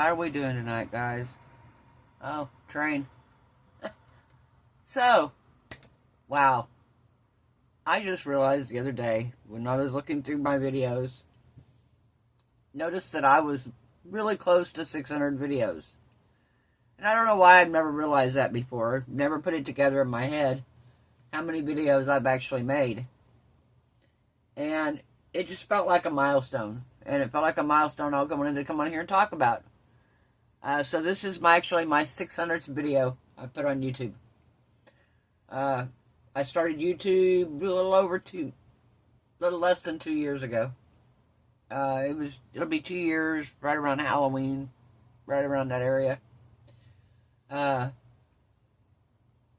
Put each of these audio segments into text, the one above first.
How are we doing tonight, guys? Oh, train. So, wow. I just realized the other day, when I was looking through my videos, noticed that I was really close to 600 videos. And I don't know why I've never realized that before. Never put it together in my head, how many videos I've actually made. And it just felt like a milestone. And it felt like a milestone I wanted to come on here and talk about. So this is actually my 600th video I put on YouTube. I started YouTube a little less than 2 years ago. It'll be 2 years, right around Halloween, right around that area. I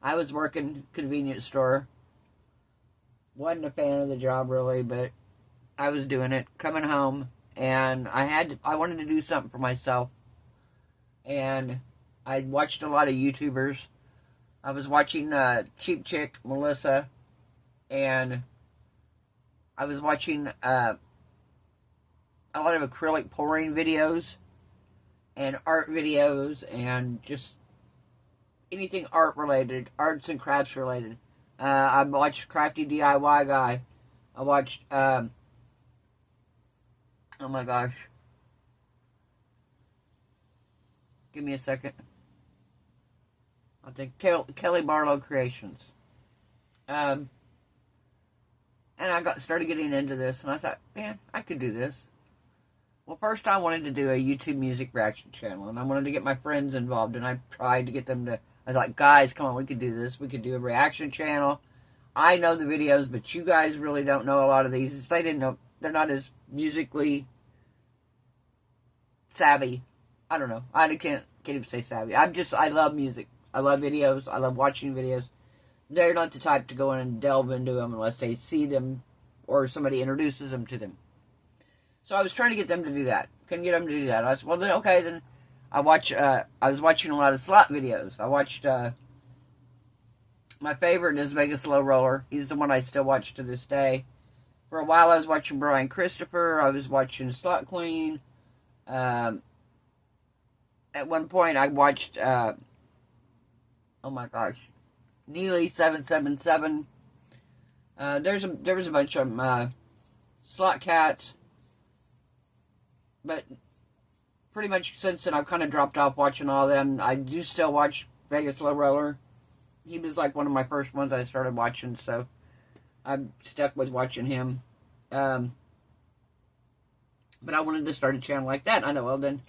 was working convenience store. Wasn't a fan of the job really, but I was doing it, coming home, and I wanted to do something for myself. And I watched a lot of YouTubers. I was watching Cheap Chick, Melissa, and I was watching a lot of acrylic pouring videos and art videos and just anything art related, arts and crafts related. I watched Crafty DIY Guy. I watched, oh my gosh. Give me a second. I think Kelly Barlow Creations. And I started getting into this, and I thought, man, I could do this. Well, first I wanted to do a YouTube music reaction channel, and I wanted to get my friends involved, and I tried to get them to, I was like, guys, come on, we could do this. We could do a reaction channel. I know the videos, but you guys really don't know a lot of these. They didn't know, they're not as musically savvy. I don't know. I can't even say savvy. I love music. I love videos. I love watching videos. They're not the type to go in and delve into them unless they see them or somebody introduces them to them. So I was trying to get them to do that. Couldn't get them to do that. I said, well, then, okay, then I was watching a lot of slot videos. I watched, my favorite is Vegas Low Roller. He's the one I still watch to this day. For a while I was watching Brian Christopher. I was watching Slot Queen. At one point I watched, oh my gosh, Neely777. There was a bunch of them, Slot Cats. But pretty much since then I've kind of dropped off watching all of them. I do still watch Vegas Low Roller. He was like one of my first ones I started watching, so I'm stuck with watching him. But I wanted to start a channel like that. I know, well then,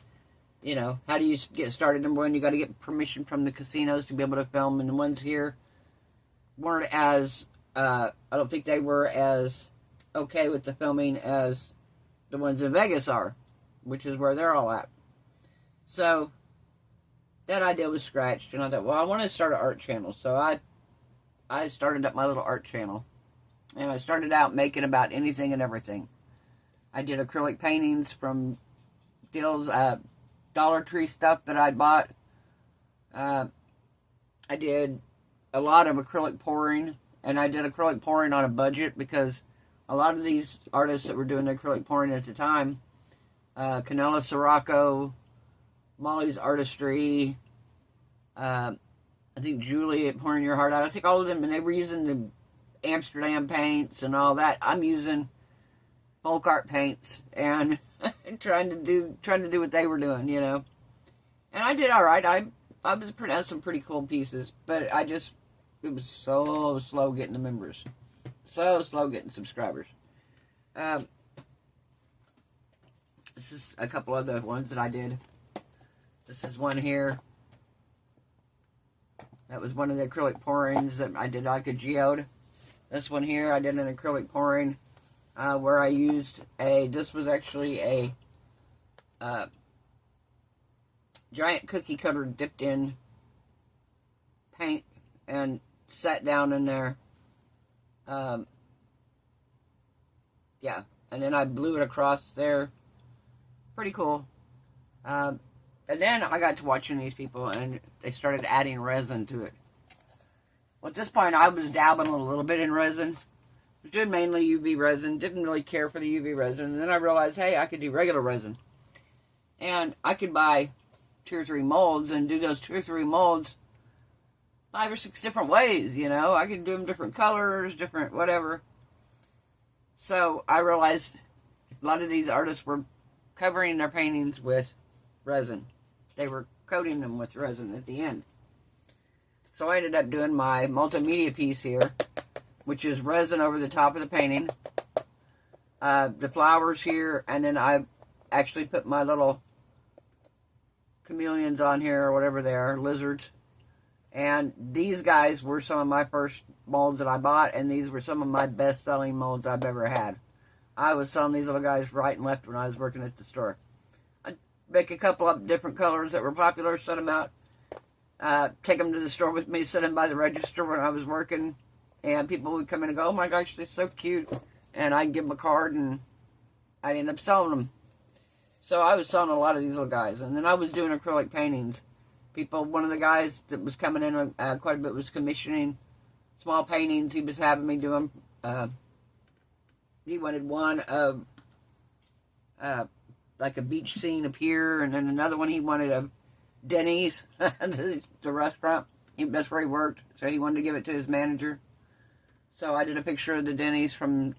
you know, how do you get started? Number one, you got to get permission from the casinos to be able to film, and the ones here weren't as, I don't think they were as okay with the filming as the ones in Vegas are, which is where they're all at. So that idea was scratched, and I thought, well, I want to start an art channel. So I started up my little art channel, and I started out making about anything and everything. I did acrylic paintings from deals, Dollar Tree stuff that I'd bought. I did a lot of acrylic pouring, and I did acrylic pouring on a budget because a lot of these artists that were doing the acrylic pouring at the time, Canela Sirocco, Molly's Artistry, I think Julie at Pouring Your Heart Out. I think all of them, and they were using the Amsterdam paints and all that. I'm using folk art paints and trying to do what they were doing, you know. And I did all right. I was putting out some pretty cool pieces, but it was so slow getting the members, so slow getting subscribers. This is a couple of the ones that I did. This is one here. That was one of the acrylic pourings that I did like a geode. This one here, I did an acrylic pouring where I used this was actually a giant cookie cutter dipped in paint and sat down in there. Yeah, and then I blew it across there. Pretty cool. And then I got to watching these people, and they started adding resin to it. Well, at this point, I was dabbling a little bit in resin. I was doing mainly UV resin. Didn't really care for the UV resin. And then I realized, hey, I could do regular resin. And I could buy 2 or 3 molds and do those 2 or 3 molds 5 or 6 different ways, you know. I could do them different colors, different whatever. So I realized a lot of these artists were covering their paintings with resin. They were coating them with resin at the end. So I ended up doing my multimedia piece here, which is resin over the top of the painting. The flowers here, and then I actually put my little chameleons on here, or whatever they are, lizards. And these guys were some of my first molds that I bought, and these were some of my best-selling molds I've ever had. I was selling these little guys right and left when I was working at the store. I'd make a couple of different colors that were popular, set them out, take them to the store with me, set them by the register when I was working, and people would come in and go, oh my gosh, they're so cute. And I'd give them a card, and I'd end up selling them. So I was selling a lot of these little guys. And then I was doing acrylic paintings. One of the guys that was coming in quite a bit was commissioning small paintings. He was having me do them. He wanted one of like a beach scene up here, and then another one he wanted of Denny's, the restaurant. That's where he worked, so he wanted to give it to his manager. So I did a picture of the Denny's from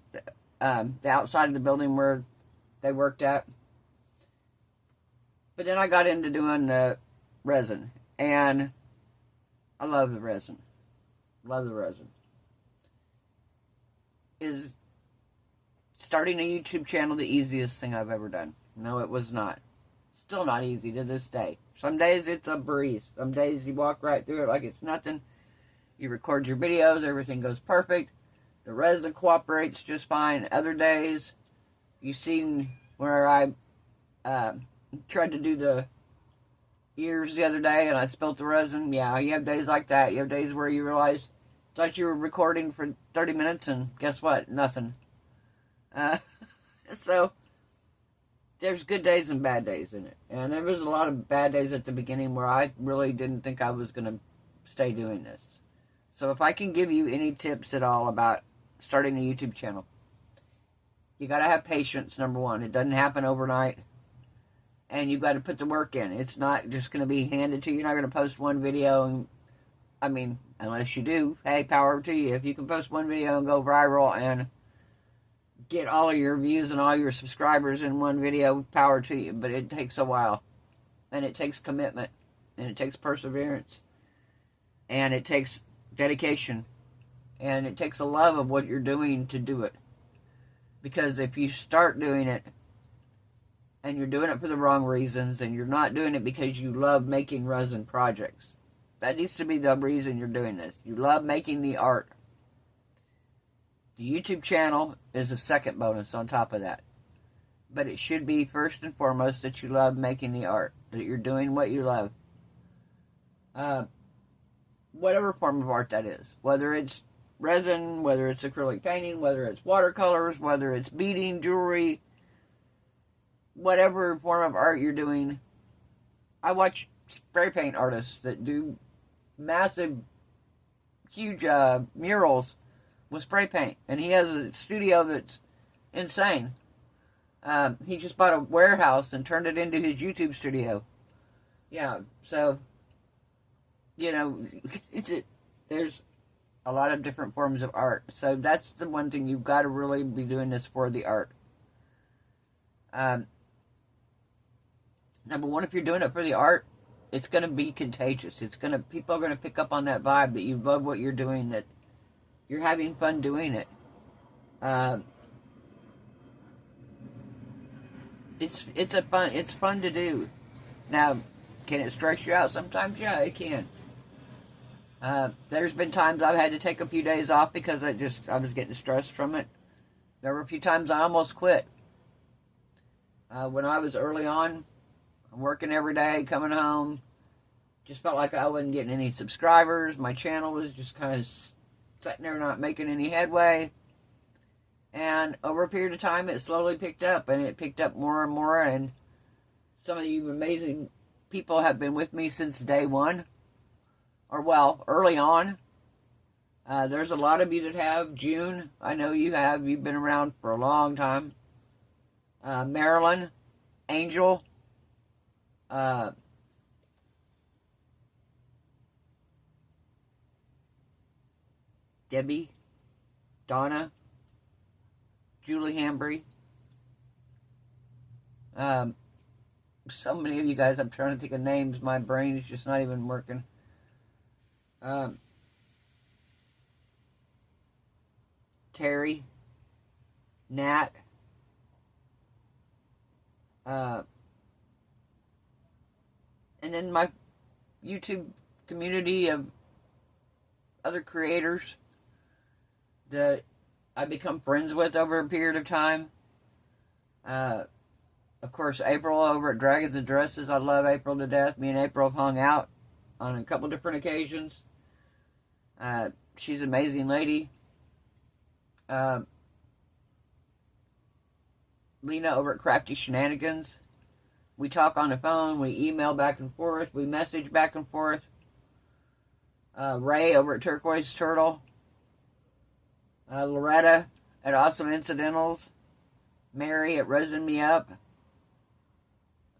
the outside of the building where they worked at. But then I got into doing resin, and I love the resin. Love the resin. Is starting a YouTube channel the easiest thing I've ever done? No, it was not. Still not easy to this day. Some days it's a breeze. Some days you walk right through it like it's nothing. You record your videos, everything goes perfect. The resin cooperates just fine. Other days, you've seen where I tried to do the ears the other day and I spilt the resin. Yeah, you have days like that. You have days where you realize, thought you were recording for 30 minutes and guess what? Nothing. So, there's good days and bad days in it. And there was a lot of bad days at the beginning where I really didn't think I was going to stay doing this. So if I can give you any tips at all about starting a YouTube channel, you got to have patience, number one. It doesn't happen overnight. And you've got to put the work in. It's not just going to be handed to you. You're not going to post one video and, I mean, unless you do, hey, power to you. If you can post one video and go viral and get all of your views and all your subscribers in one video, power to you. But it takes a while. And it takes commitment. And it takes perseverance. And it takes dedication. And it takes a love of what you're doing to do it. Because if you start doing it, and you're doing it for the wrong reasons, and you're not doing it because you love making resin projects, that needs to be the reason you're doing this. You love making the art. The YouTube channel is a second bonus on top of that. But it should be first and foremost that you love making the art. That you're doing what you love. Whatever form of art that is. Whether it's resin, whether it's acrylic painting, whether it's watercolors, whether it's beading, jewelry, whatever form of art you're doing. I watch spray paint artists that do massive, huge murals with spray paint. And he has a studio that's insane. He just bought a warehouse and turned it into his YouTube studio. Yeah, so, you know, there's a lot of different forms of art. So that's the one thing you've got to really be doing this for, the art. Number one, if you're doing it for the art, it's going to be contagious. People are going to pick up on that vibe that you love what you're doing, that you're having fun doing it. It's fun to do. Now, can it stress you out sometimes? Yeah, it can. There's been times I've had to take a few days off because I was getting stressed from it. There were a few times I almost quit. When I was early on, I'm working every day, coming home, just felt like I wasn't getting any subscribers. My channel was just kind of sitting there not making any headway. And over a period of time, it slowly picked up, and it picked up more and more, and some of you amazing people have been with me since day one, or well, early on. There's a lot of you that have. June, I know you have. You've been around for a long time. Marilyn, Angel, Debbie, Donna, Julie Hambry. So many of you guys, I'm trying to think of names. My brain is just not even working. Terry, Nat, and then my YouTube community of other creators that I become friends with over a period of time. Of course, April over at Dragons and Dresses. I love April to death. Me and April have hung out on a couple different occasions. She's an amazing lady. Lena over at Crafty Shenanigans. We talk on the phone. We email back and forth. We message back and forth. Ray over at Turquoise Turtle. Loretta at Awesome Incidentals. Mary at Resin Me Up.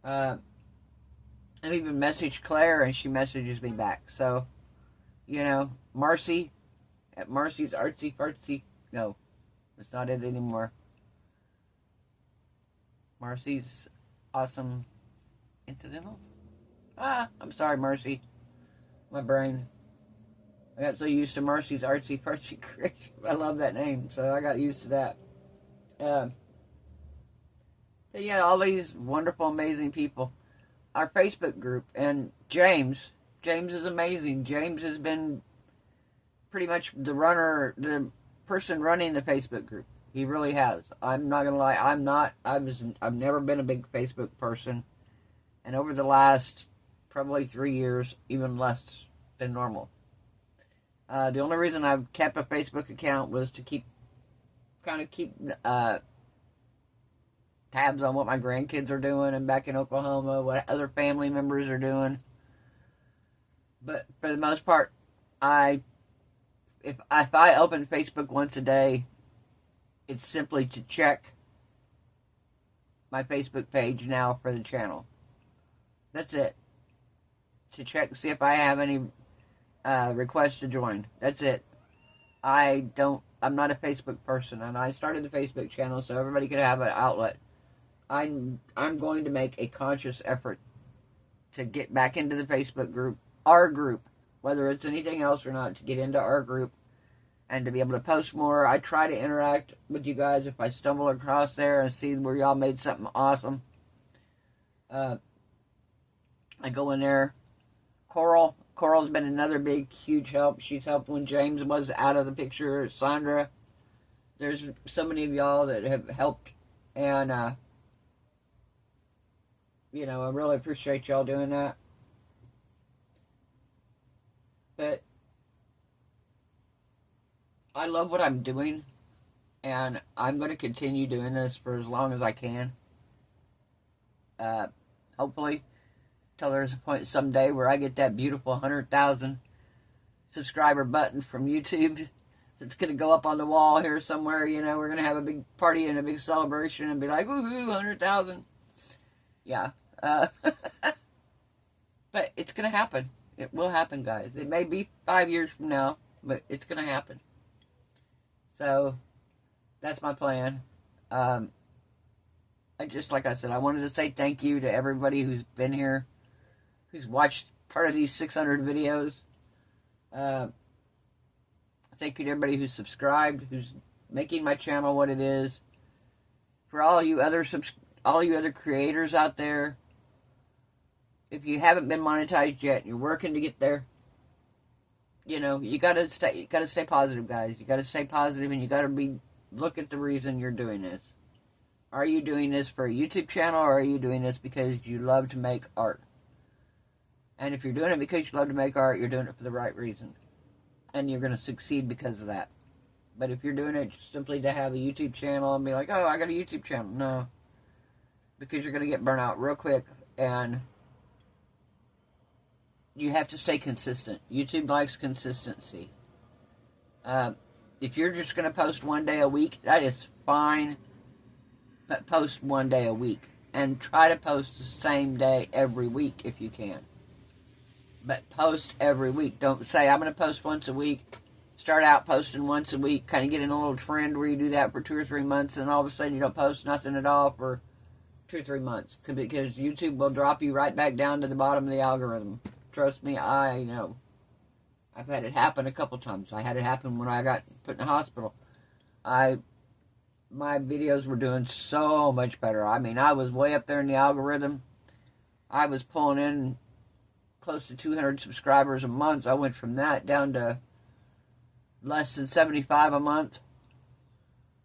I even messaged Claire and she messages me back. So, you know, Marcy at Marcy's Artsy Fartsy. No, that's not it anymore. Marcy's Awesome Incidentals? I'm sorry, Marcy. My brain. I got so used to Marcy's Artsy Fartsy Creation. I love that name, so I got used to that. But yeah, all these wonderful, amazing people. Our Facebook group. And James. James is amazing. James has been pretty much the person running the Facebook group. He really has. I'm not going to lie. I've never been a big Facebook person. And over the last probably 3 years, even less than normal. The only reason I've kept a Facebook account was to keep tabs on what my grandkids are doing and back in Oklahoma, what other family members are doing. But for the most part, if I open Facebook once a day, it's simply to check my Facebook page now for the channel. That's it. To check, see if I have any requests to join. That's it. I'm not a Facebook person, and I started the Facebook channel so everybody could have an outlet. I'm going to make a conscious effort to get back into the Facebook group, our group, whether it's anything else or not, to get into our group and to be able to post more. I try to interact with you guys if I stumble across there and see where y'all made something awesome. I go in there. Coral's been another big, huge help. She's helped when James was out of the picture. Sandra. There's so many of y'all that have helped. And, you know, I really appreciate y'all doing that. But I love what I'm doing. And I'm going to continue doing this for as long as I can. Hopefully, till there's a point someday where I get that beautiful 100,000 subscriber button from YouTube. It's going to go up on the wall here somewhere. You know, we're going to have a big party and a big celebration and be like, woohoo, 100,000. Yeah. But it's going to happen. It will happen, guys. It may be 5 years from now, but it's going to happen. So, that's my plan. Like I said, I wanted to say thank you to everybody who's been here, who's watched part of these 600 videos. Thank you to everybody who's subscribed, who's making my channel what it is. For all you other creators out there, if you haven't been monetized yet, and you're working to get there, you know, you gotta stay positive, guys. You gotta stay positive, and you gotta look at the reason you're doing this. Are you doing this for a YouTube channel, or are you doing this because you love to make art? And if you're doing it because you love to make art, you're doing it for the right reason. And you're going to succeed because of that. But if you're doing it just simply to have a YouTube channel and be like, oh, I got a YouTube channel. No. Because you're going to get burnt out real quick. And you have to stay consistent. YouTube likes consistency. If you're just going to post one day a week, that is fine. But post one day a week. And try to post the same day every week if you can. But post every week. Don't say, I'm going to post once a week, start out posting once a week, kind of get in a little trend where you do that for 2 or 3 months, and all of a sudden you don't post nothing at all for 2 or 3 months, because YouTube will drop you right back down to the bottom of the algorithm. Trust me, I know. I've had it happen a couple times. I had it happen when I got put in the hospital. My videos were doing so much better. I mean, I was way up there in the algorithm. I was pulling in close to 200 subscribers a month. I went from that down to less than 75 a month.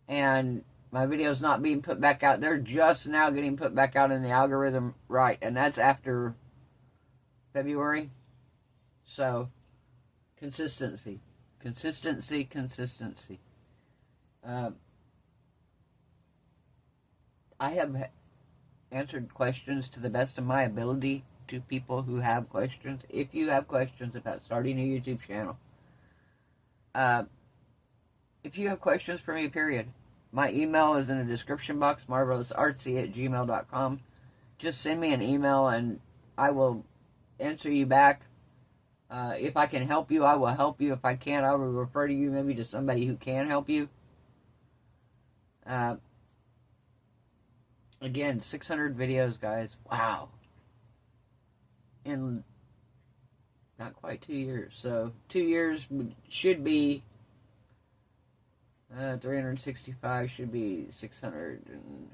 And my videos not being put back out. They're just now getting put back out in the algorithm right. And that's after February. So, consistency. Consistency, consistency. I have answered questions to the best of my ability to people who have questions. If you have questions about starting a YouTube channel, if you have questions for me, period, my email is in the description box, MarvelousArtzy@gmail.com. Just send me an email and I will answer you back. If I can help you, I will help you. If I can't, I will refer to you maybe to somebody who can help you. Again, 600 videos, guys. Wow. In not quite 2 years. So 2 years should be 365 should be 600 and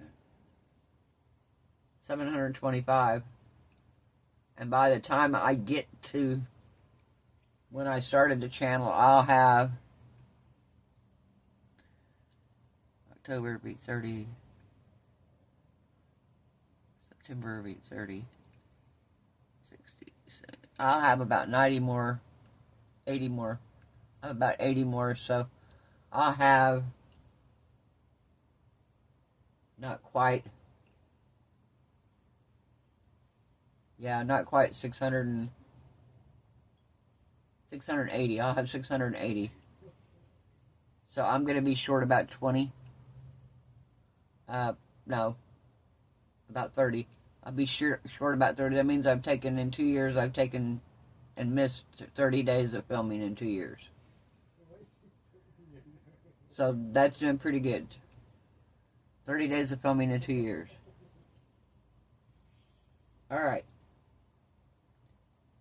725. And by the time I get to when I started the channel, I'll have October will be 30. September will be 30. 60. I'll have about 90 more. 80 more. I have about 80 more, so I'll have not quite. Yeah, not quite 680. I'll have 680. So I'm going to be short about 20. No. About 30. I'll be short about 30. That means I've taken in 2 years, I've taken and missed 30 days of filming in 2 years. So that's doing pretty good. 30 days of filming in 2 years. Alright.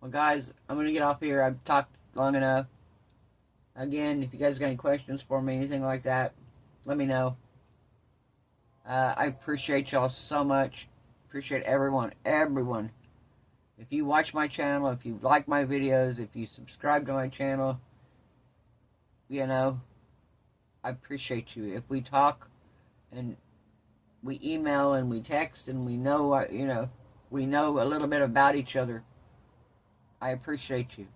Well, guys, I'm going to get off here. I've talked long enough. Again, if you guys got any questions for me, anything like that, let me know. I appreciate y'all so much. Appreciate everyone. If you watch my channel, if you like my videos, if you subscribe to my channel, you know, I appreciate you. If we talk and we email and we text and we know, you know, we know a little bit about each other, I appreciate you.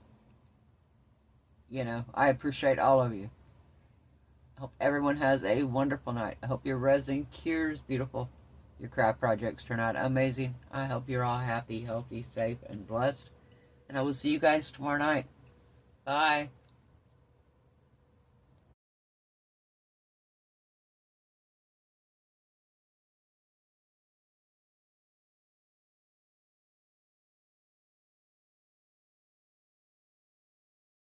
You know, I appreciate all of you. I hope everyone has a wonderful night. I hope your resin cures beautiful. Your craft projects turn out amazing. I hope you're all happy, healthy, safe, and blessed. And I will see you guys tomorrow night. Bye.